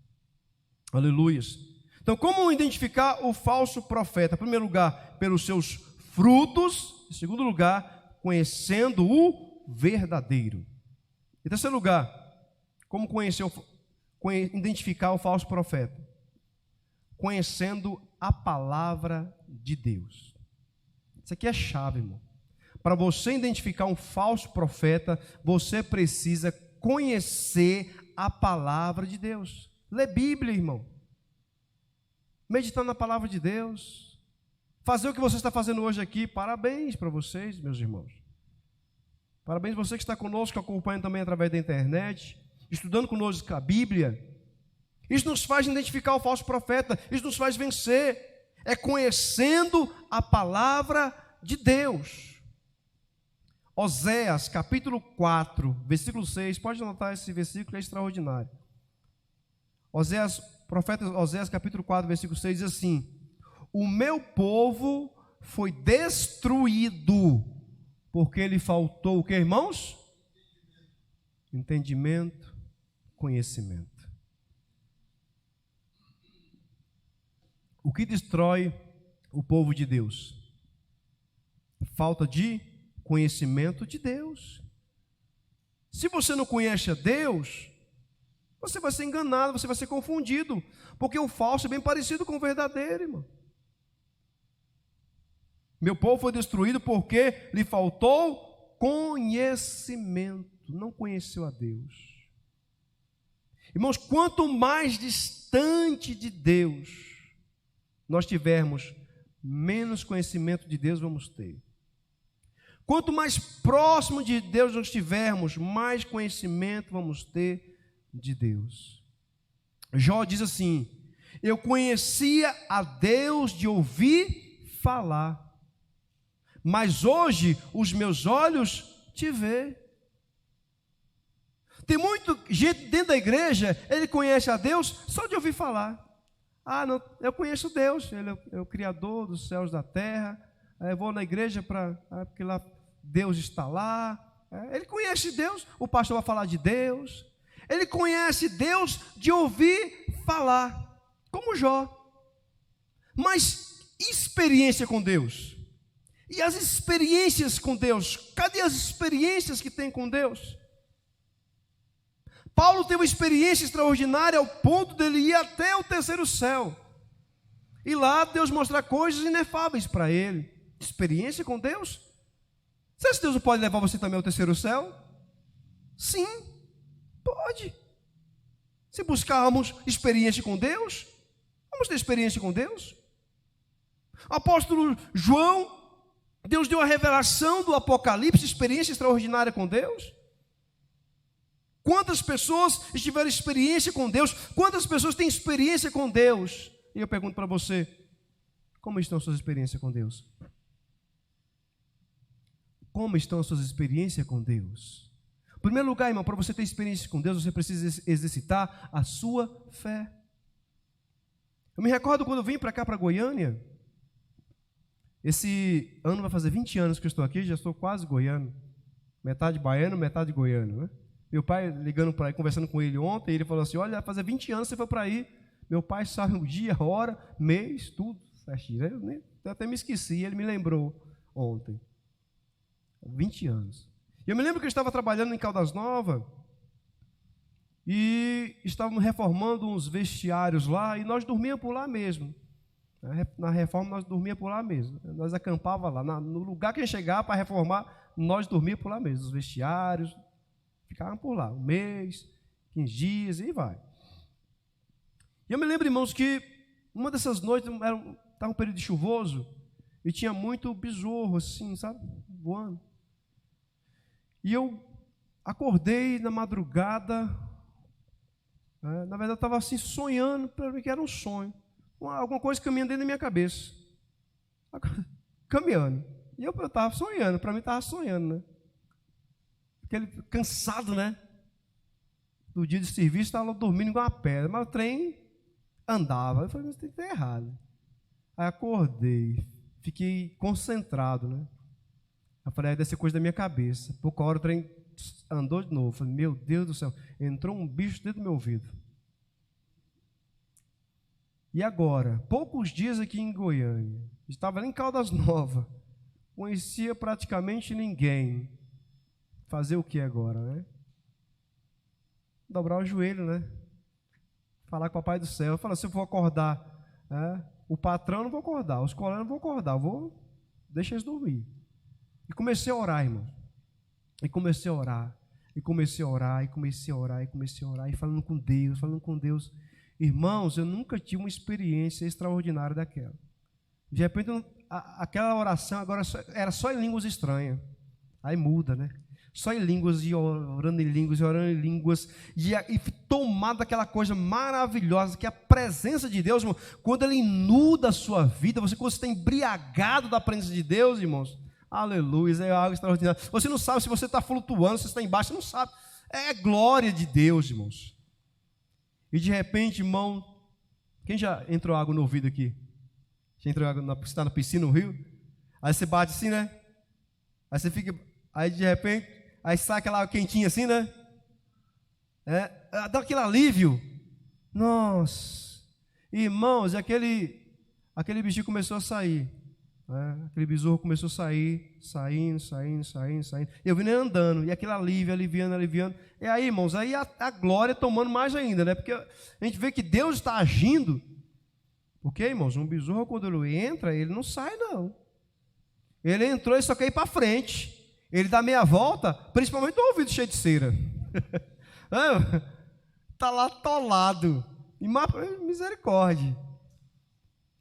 Aleluias. Então, como identificar o falso profeta? Em primeiro lugar, pelos seus frutos. Em segundo lugar, conhecendo o verdadeiro. Em terceiro lugar, como identificar o falso profeta? Conhecendo a palavra de Deus. Isso aqui é chave, irmão. Para você identificar um falso profeta, você precisa conhecer a palavra de Deus. Lê Bíblia, irmão. Meditar na palavra de Deus. Fazer o que você está fazendo hoje aqui. Parabéns para vocês, meus irmãos. Parabéns você que está conosco, acompanhando também através da internet, estudando conosco a Bíblia. Isso nos faz identificar o falso profeta. Isso nos faz vencer. É conhecendo a palavra de Deus. Oséias, capítulo 4, versículo 6, pode anotar esse versículo, é extraordinário. Profeta Oséias, capítulo 4, versículo 6, diz assim: o meu povo foi destruído, porque lhe faltou o que, irmãos? Entendimento, conhecimento. O que destrói o povo de Deus? Falta de conhecimento de Deus. Se você não conhece a Deus, você vai ser enganado, você vai ser confundido, porque o falso é bem parecido com o verdadeiro, irmão. Meu povo foi destruído porque lhe faltou conhecimento, não conheceu a Deus. Irmãos, quanto mais distante de Deus nós tivermos, menos conhecimento de Deus vamos ter. Quanto mais próximo de Deus nós estivermos, mais conhecimento vamos ter de Deus. Jó diz assim: eu conhecia a Deus de ouvir falar, mas hoje os meus olhos te veem. Tem muita gente dentro da igreja, ele conhece a Deus só de ouvir falar. Ah, não, eu conheço Deus, Ele é o Criador dos céus e da terra. Eu vou na igreja porque lá Deus está lá. Ele conhece Deus, o pastor vai falar de Deus. Ele conhece Deus de ouvir falar, como Jó. Mas experiência com Deus? E as experiências com Deus? Cadê as experiências que tem com Deus? Paulo teve uma experiência extraordinária ao ponto dele ir até o terceiro céu. E lá Deus mostrar coisas inefáveis para ele. Experiência com Deus? Será que Deus não pode levar você também ao terceiro céu? Sim, pode. Se buscarmos experiência com Deus, vamos ter experiência com Deus. O apóstolo João, Deus deu a revelação do Apocalipse, experiência extraordinária com Deus. Quantas pessoas tiveram experiência com Deus? Quantas pessoas têm experiência com Deus? E eu pergunto para você, como estão as suas experiências com Deus? Como estão as suas experiências com Deus? Em primeiro lugar, irmão, para você ter experiência com Deus, você precisa exercitar a sua fé. Eu me recordo quando eu vim para cá, para Goiânia. Esse ano vai fazer 20 anos que eu estou aqui, já estou quase goiano. Metade baiano, metade goiano, né? Meu pai ligando para aí, conversando com ele ontem, ele falou assim, olha, vai fazer 20 anos que você foi para aí. Meu pai sabe o dia, a hora, mês, tudo certinho. Eu até me esqueci, ele me lembrou ontem. 20 anos. E eu me lembro que eu estava trabalhando em Caldas Novas e estávamos reformando uns vestiários lá e nós dormíamos por lá mesmo. Na reforma nós dormíamos por lá mesmo. Nós acampávamos lá. No lugar que a gente chegava para reformar, nós dormíamos por lá mesmo. Os vestiários, ficavam por lá. Um mês, 15 dias e vai. E eu me lembro, irmãos, que uma dessas noites, estava um período chuvoso e tinha muito besouro, assim, sabe, voando. E eu acordei na madrugada, na verdade eu estava assim sonhando, para mim que era um sonho, alguma coisa caminhando dentro da minha cabeça, caminhando. E eu estava sonhando, para mim estava sonhando, né? Aquele cansado, né? Do dia de serviço, estava dormindo igual uma pedra, mas o trem andava. Eu falei, mas tem que estar errado. Aí acordei, fiquei concentrado, né? Eu falei, deve ser coisa da minha cabeça. Pouca hora o trem andou de novo. Eu falei, meu Deus do céu, entrou um bicho dentro do meu ouvido. E agora, poucos dias aqui em Goiânia, estava ali em Caldas Novas, conhecia praticamente ninguém. Fazer o que agora, né? Dobrar o joelho, né? Falar com o Papai do Céu. Falar, se eu for acordar, o patrão não vou acordar, os colegas não vou acordar, deixa eles dormir. E comecei a orar, irmão. E comecei a orar, e comecei a orar, e comecei a orar, e comecei a orar, e falando com Deus. Irmãos, eu nunca tive uma experiência extraordinária daquela. De repente, aquela oração agora era só em línguas estranhas. Aí muda, né? Só em línguas, e orando em línguas, e orando em línguas, e tomado daquela coisa maravilhosa, que é a presença de Deus, irmão, quando Ele inunda a sua vida, quando você está embriagado da presença de Deus, irmãos, aleluia, é algo extraordinário. Você não sabe se você está flutuando, se você está embaixo, você não sabe. É glória de Deus, irmãos. E de repente, irmão, quem já entrou água no ouvido aqui? Já entrou água, você está na piscina, no rio? Aí você bate assim, né? Aí você fica, aí de repente, aí sai aquela água quentinha assim, né? Dá aquele alívio. Nossa, irmãos, aquele bichinho começou a sair. Aquele besouro começou a sair, saindo. Eu vim andando, e aquele alívio, aliviando. E aí, irmãos, aí a glória tomando mais ainda, né? Porque a gente vê que Deus está agindo. Porque, irmãos, um besouro, quando ele entra, ele não sai, não. Ele entrou e só quer ir para frente. Ele dá meia volta, principalmente no ouvido cheio de cera. Está lá atolado. Misericórdia.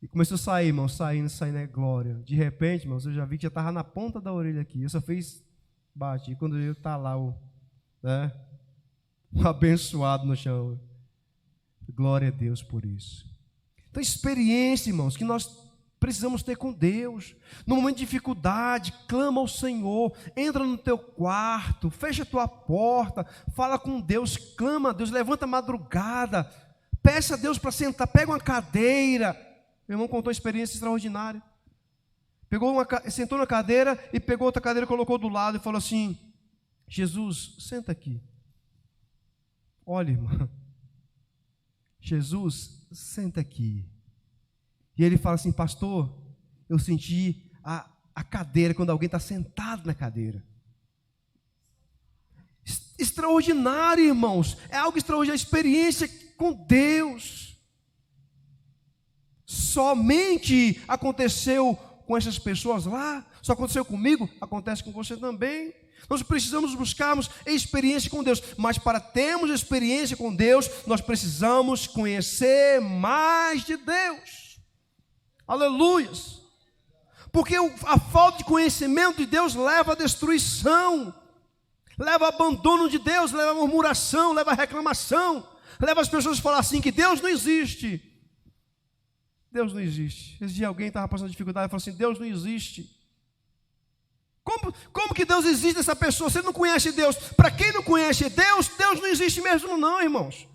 E começou a sair, irmão, saindo, é glória. De repente, irmãos, eu já vi que já estava na ponta da orelha aqui. Eu só fiz bate. E quando eu está lá, o abençoado no chão. Glória a Deus por isso. Então, experiência, irmãos, que nós precisamos ter com Deus. No momento de dificuldade, clama ao Senhor, entra no teu quarto, fecha a tua porta, fala com Deus, clama a Deus, levanta a madrugada, peça a Deus para sentar, pega uma cadeira. Meu irmão contou uma experiência extraordinária. Sentou na cadeira e pegou outra cadeira, colocou do lado e falou assim: Jesus, senta aqui. Olha, irmão, Jesus, senta aqui. E ele fala assim: pastor, eu senti a cadeira quando alguém está sentado na cadeira. extraordinária, irmãos. É algo extraordinário, a experiência com Deus. Somente aconteceu com essas pessoas lá, só aconteceu comigo, acontece com você também. Nós precisamos buscarmos experiência com Deus, mas para termos experiência com Deus, nós precisamos conhecer mais de Deus. Aleluias! Porque a falta de conhecimento de Deus leva à destruição, leva ao abandono de Deus, leva à murmuração, leva à reclamação, leva as pessoas a falar assim, que Deus não existe. Deus não existe. Esse dia alguém estava passando dificuldade e falou assim, Deus não existe. Como que Deus existe nessa pessoa? Você não conhece Deus. Para quem não conhece Deus, Deus não existe mesmo não, irmãos.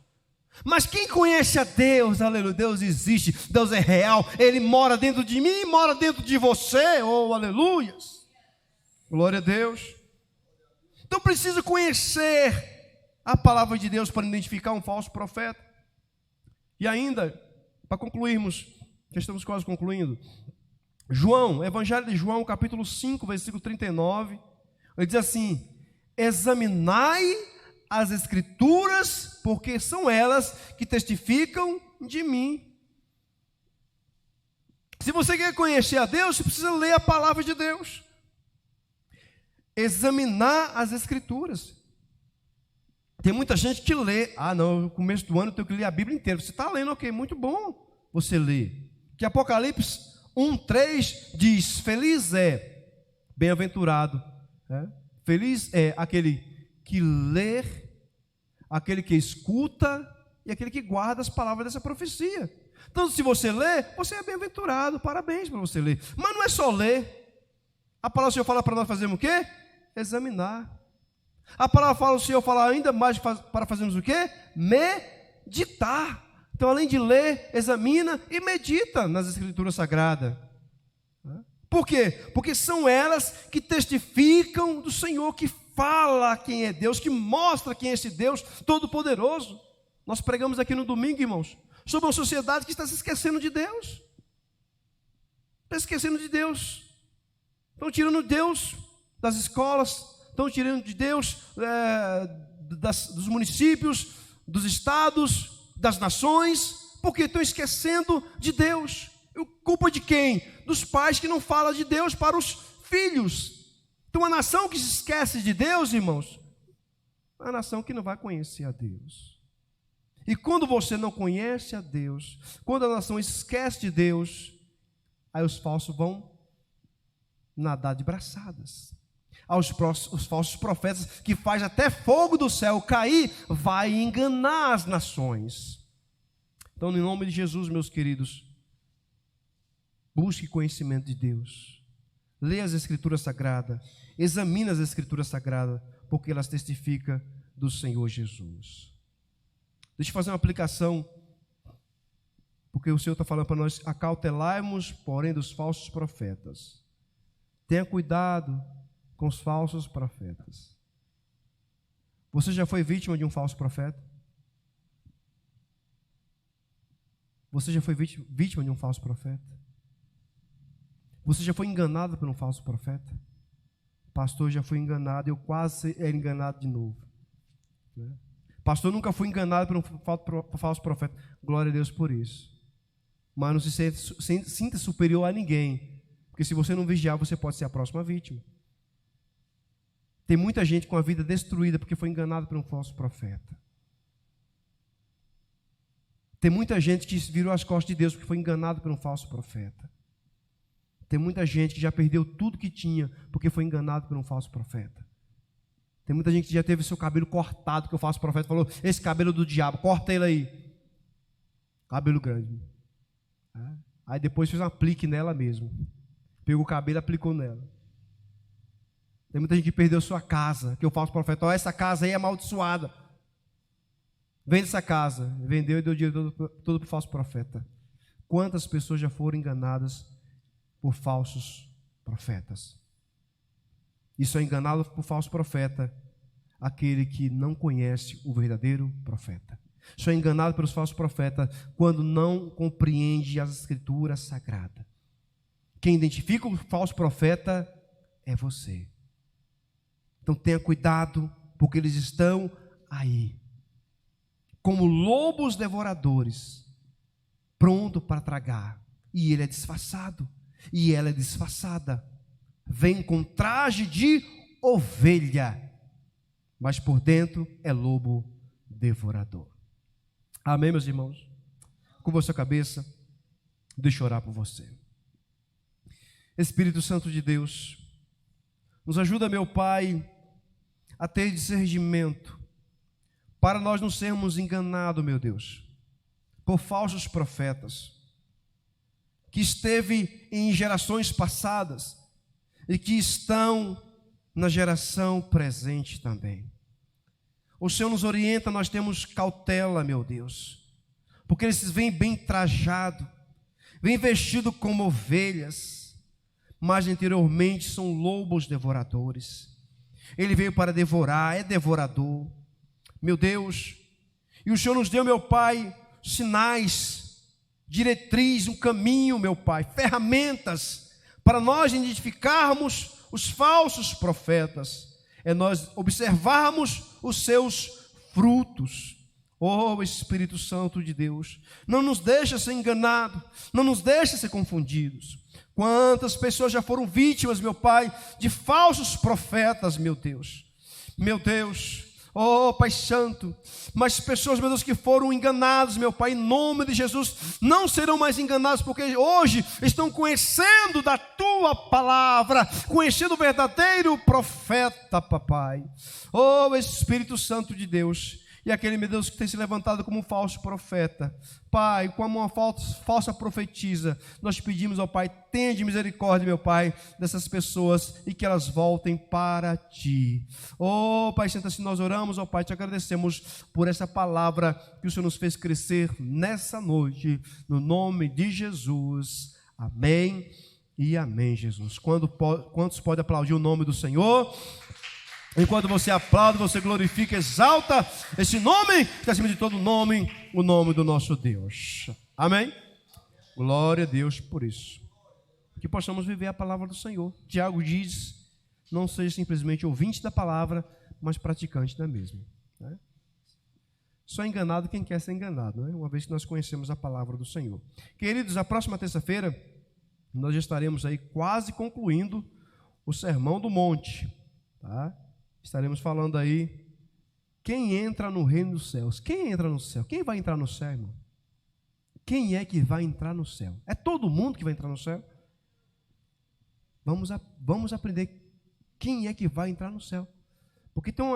Mas quem conhece a Deus, aleluia, Deus existe, Deus é real, Ele mora dentro de mim, mora dentro de você, oh, aleluias. Glória a Deus. Então preciso conhecer a palavra de Deus para identificar um falso profeta. E ainda, para concluirmos, já estamos quase concluindo, João, Evangelho de João, capítulo 5, versículo 39, ele diz assim, examinai as Escrituras, porque são elas que testificam de mim. Se você quer conhecer a Deus, você precisa ler a palavra de Deus. Examinar as Escrituras. Tem muita gente que lê, não, no começo do ano eu tenho que ler a Bíblia inteira. Você está lendo, ok, muito bom você ler. Que Apocalipse 1:3 diz, feliz é, bem-aventurado, feliz é aquele que lê, aquele que escuta e aquele que guarda as palavras dessa profecia. Então, se você lê, você é bem-aventurado, parabéns para você ler. Mas não é só ler. A palavra do Senhor fala para nós fazermos o quê? Examinar. A palavra do Senhor fala ainda mais para fazermos o quê? Meditar. Então, além de ler, examina e medita nas Escrituras Sagradas. Por quê? Porque são elas que testificam do Senhor, que fala quem é Deus, que mostra quem é esse Deus Todo-Poderoso. Nós pregamos aqui no domingo, irmãos, sobre uma sociedade que está se esquecendo de Deus. Está esquecendo de Deus. Estão tirando Deus das escolas, estão tirando de Deus dos municípios, dos estados, das nações, porque estão esquecendo de Deus. Culpa de quem? Dos pais que não falam de Deus para os filhos. Então, a nação que se esquece de Deus, irmãos, é a nação que não vai conhecer a Deus. E quando você não conhece a Deus, quando a nação esquece de Deus, aí os falsos vão nadar de braçadas. Os falsos profetas, que faz até fogo do céu cair, vai enganar as nações. Então, em nome de Jesus, meus queridos, busque conhecimento de Deus. Leia as Escrituras Sagradas, examine as Escrituras Sagradas, porque elas testificam do Senhor Jesus. Deixa eu fazer uma aplicação, porque o Senhor está falando para nós, acautelai-nos, porém, dos falsos profetas. Tenha cuidado com os falsos profetas. Você já foi vítima de um falso profeta? Você já foi vítima de um falso profeta? Você já foi enganado por um falso profeta? Pastor, já fui enganado, eu quase era enganado de novo. Pastor, nunca fui enganado por um falso profeta. Glória a Deus por isso. Mas não se sinta superior a ninguém, porque se você não vigiar, você pode ser a próxima vítima. Tem muita gente com a vida destruída porque foi enganado por um falso profeta. Tem muita gente que virou as costas de Deus porque foi enganado por um falso profeta. Tem muita gente que já perdeu tudo que tinha porque foi enganado por um falso profeta. Tem muita gente que já teve seu cabelo cortado, que o falso profeta falou, esse cabelo do diabo, corta ele aí. Cabelo grande. Aí depois fez um aplique nela mesmo. Pegou o cabelo e aplicou nela. Tem muita gente que perdeu sua casa, que o falso profeta, essa casa aí é amaldiçoada. Vende essa casa. Vendeu e deu dinheiro todo para o falso profeta. Quantas pessoas já foram enganadas por falsos profetas? Isso é enganado por falso profeta, aquele que não conhece o verdadeiro profeta. Só é enganado pelos falsos profetas quando não compreende as Escrituras Sagradas. Quem identifica o falso profeta é você. Então tenha cuidado porque eles estão aí, como lobos devoradores, pronto para tragar. E ele é disfarçado, e ela é disfarçada. Vem com traje de ovelha, mas por dentro é lobo devorador. Amém, meus irmãos? Curva a sua cabeça, deixa eu orar por você. Espírito Santo de Deus, nos ajuda, meu Pai, a ter discernimento, para nós não sermos enganados, meu Deus, por falsos profetas, que esteve em gerações passadas e que estão na geração presente também. O Senhor nos orienta, nós temos cautela, meu Deus, porque eles vêm bem trajados, vêm vestidos como ovelhas, mas interiormente são lobos devoradores. Ele veio para devorar, é devorador, meu Deus. E o Senhor nos deu, meu Pai, sinais, diretriz, um caminho, meu Pai, ferramentas para nós identificarmos os falsos profetas, é nós observarmos os seus frutos. Oh, Espírito Santo de Deus, não nos deixa ser enganados, não nos deixa ser confundidos. Quantas pessoas já foram vítimas, meu Pai, de falsos profetas, meu Deus, oh Pai Santo, mas pessoas, meu Deus, que foram enganadas, meu Pai, em nome de Jesus, não serão mais enganados, porque hoje estão conhecendo da Tua palavra, conhecendo o verdadeiro profeta, papai. Oh Espírito Santo de Deus, e aquele, meu Deus, que tem se levantado como um falso profeta, Pai, como uma falsa profetisa, nós pedimos ao Pai, tenha de misericórdia, meu Pai, dessas pessoas e que elas voltem para Ti. Oh Pai Santo, assim nós oramos, ó Pai, te agradecemos por essa palavra que o Senhor nos fez crescer nessa noite, no nome de Jesus. Amém e amém, Jesus. Quantos podem aplaudir o nome do Senhor? Enquanto você aplaude, você glorifica, exalta esse nome, que acima de todo nome, o nome do nosso Deus. Amém? Glória a Deus por isso. Que possamos viver a palavra do Senhor. Tiago diz, não seja simplesmente ouvinte da palavra, mas praticante da mesma. Né? Só enganado quem quer ser enganado, né? Uma vez que nós conhecemos a palavra do Senhor. Queridos, a próxima terça-feira, nós já estaremos aí quase concluindo o Sermão do Monte, tá? Estaremos falando aí, quem entra no reino dos céus? Quem entra no céu? Quem vai entrar no céu, irmão? Quem é que vai entrar no céu? É todo mundo que vai entrar no céu? Vamos aprender quem é que vai entrar no céu. Porque tem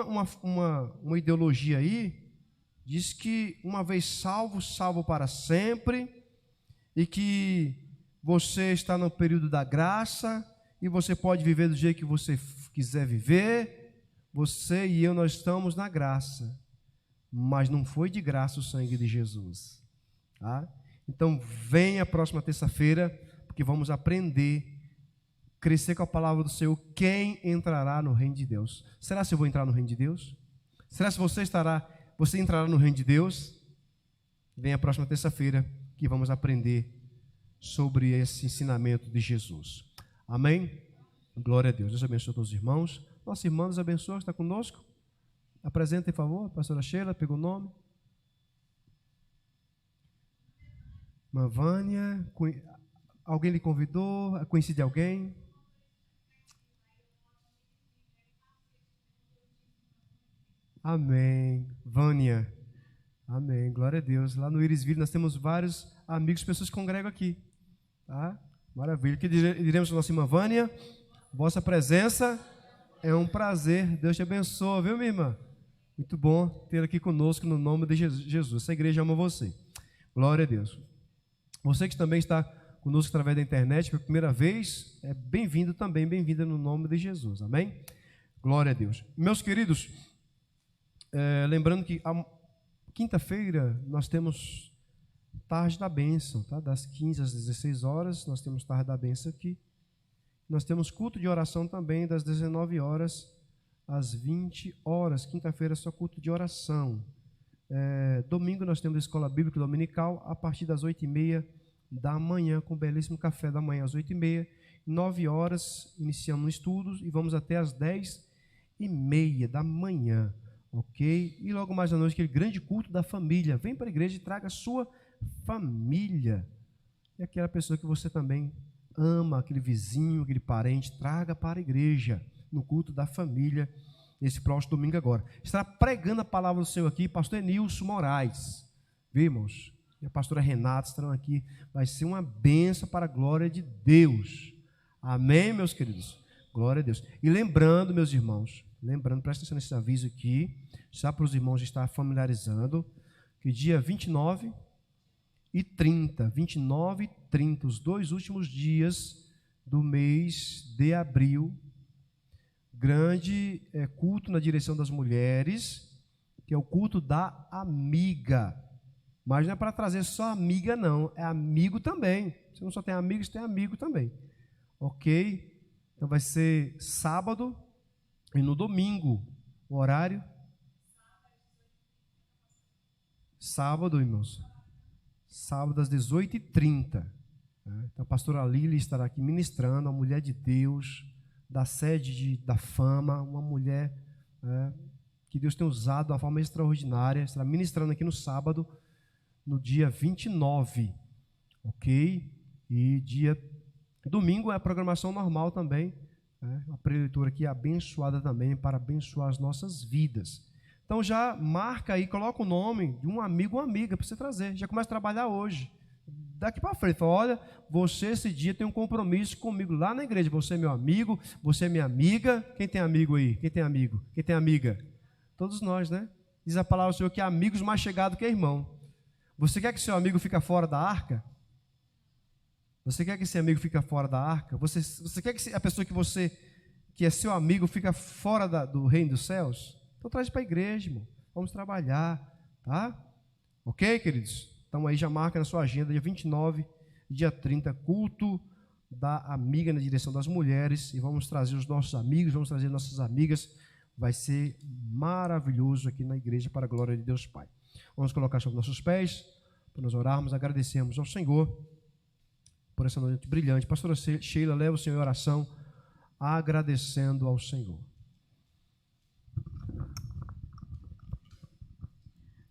uma ideologia aí, diz que uma vez salvo, salvo para sempre, e que você está no período da graça, e você pode viver do jeito que você quiser viver. Você e eu, nós estamos na graça, mas não foi de graça o sangue de Jesus, tá? Então, venha a próxima terça-feira, porque vamos aprender, crescer com a palavra do Senhor, quem entrará no reino de Deus. Será se eu vou entrar no reino de Deus? Será se você entrará no reino de Deus? Venha a próxima terça-feira, que vamos aprender sobre esse ensinamento de Jesus. Amém? Glória a Deus. Deus abençoe todos os irmãos. Nossa irmã nos abençoa, está conosco. Apresenta, por favor, a pastora Sheila, pega o nome. Irmã Vânia, alguém lhe convidou? Conhece de alguém? Amém. Vânia. Amém. Glória a Deus. Lá no Irisville nós temos vários amigos, pessoas que congregam aqui. Tá? Maravilha. O que diremos para a nossa irmã Vânia? Vossa presença é um prazer. Deus te abençoe, viu, minha irmã? Muito bom ter aqui conosco no nome de Jesus. Essa igreja ama você. Glória a Deus. Você que também está conosco através da internet pela primeira vez, é bem-vindo também, bem-vinda no nome de Jesus. Amém? Glória a Deus. Meus queridos, lembrando que a quinta-feira nós temos tarde da bênção, tá? Das 15 às 16 horas, nós temos tarde da bênção aqui. Nós temos culto de oração também das 19 horas às 20 horas. Quinta-feira é só culto de oração. Domingo nós temos a escola bíblica dominical a partir das 8h30 da manhã, com um belíssimo café da manhã às 8h30. 9 horas iniciamos estudos e vamos até às 9h30 da manhã, ok? E logo mais à noite, aquele grande culto da família. Vem para a igreja e traga a sua família. E aquela pessoa que você também ama, aquele vizinho, aquele parente, traga para a igreja, no culto da família, nesse próximo domingo agora. Estará pregando a palavra do Senhor aqui, pastor Enilson Moraes. Viu, irmãos? E a pastora Renata estarão aqui. Vai ser uma bênção para a glória de Deus. Amém, meus queridos? Glória a Deus. E lembrando, meus irmãos, presta atenção nesse aviso aqui, já para os irmãos estar familiarizando, que dia 29 e 30, os 2 últimos dias do mês de abril, grande culto na direção das mulheres, que é o culto da amiga. Mas não é para trazer só amiga, não, é amigo também. Você não só tem amigos, tem amigo também. Ok? Então vai ser sábado e no domingo. O horário? Sábado, irmãos. Sábado às 18h30. Então a pastora Lili estará aqui ministrando, uma mulher de Deus, da sede da Fama, uma mulher que Deus tem usado de uma forma extraordinária. Estará ministrando aqui no sábado, no dia 29, ok? E domingo é a programação normal também, a preletura aqui abençoada também, para abençoar as nossas vidas. Então já marca aí, coloca o nome de um amigo ou amiga para você trazer, já começa a trabalhar hoje. Daqui para frente, fala, olha, você esse dia tem um compromisso comigo lá na igreja, você é meu amigo, você é minha amiga. Quem tem amigo aí? Quem tem amigo? Quem tem amiga? Todos nós, né? Diz a palavra do Senhor que amigos mais chegados que irmão. Você quer que seu amigo fique fora da arca? Você quer que esse amigo fique fora da arca? Você quer que a pessoa que é seu amigo fique fora do reino dos céus? Então traz para a igreja, irmão. Vamos trabalhar, tá? Ok, queridos? Então aí já marca na sua agenda, dia 29, dia 30, culto da amiga na direção das mulheres. E vamos trazer os nossos amigos, vamos trazer nossas amigas. Vai ser maravilhoso aqui na igreja para a glória de Deus Pai. Vamos colocar sobre nossos pés, para nós orarmos, agradecemos ao Senhor por essa noite brilhante. Pastora Sheila, leva o Senhor em oração, agradecendo ao Senhor.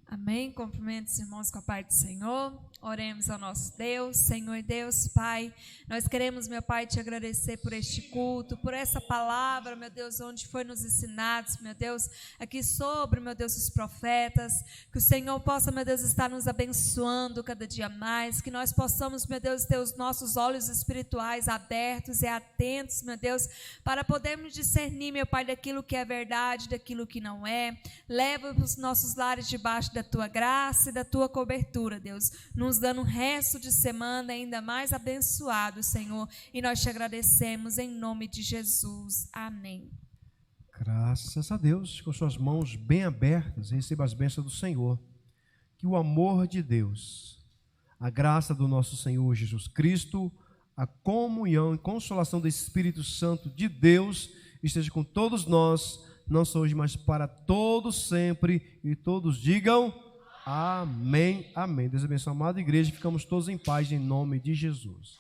Amém. Cumprimento os irmãos com a paz do Senhor. Oremos ao nosso Deus. Senhor Deus, Pai, nós queremos, meu Pai, te agradecer por este culto, por essa palavra, meu Deus, onde foi nos ensinados, meu Deus, aqui sobre, meu Deus, os profetas, que o Senhor possa, meu Deus, estar nos abençoando cada dia mais, que nós possamos, meu Deus, ter os nossos olhos espirituais abertos e atentos, meu Deus, para podermos discernir, meu Pai, daquilo que é verdade, daquilo que não é. Leva os nossos lares debaixo da tua graça e da tua cobertura, Deus, nos dando um resto de semana ainda mais abençoado, Senhor, e nós te agradecemos em nome de Jesus. Amém. Graças a Deus, com suas mãos bem abertas, receba as bênçãos do Senhor. Que o amor de Deus, a graça do nosso Senhor Jesus Cristo, a comunhão e consolação do Espírito Santo de Deus esteja com todos nós, não só hoje, mas para todos sempre, e todos digam amém, amém. Deus abençoe a amada igreja, ficamos todos em paz em nome de Jesus.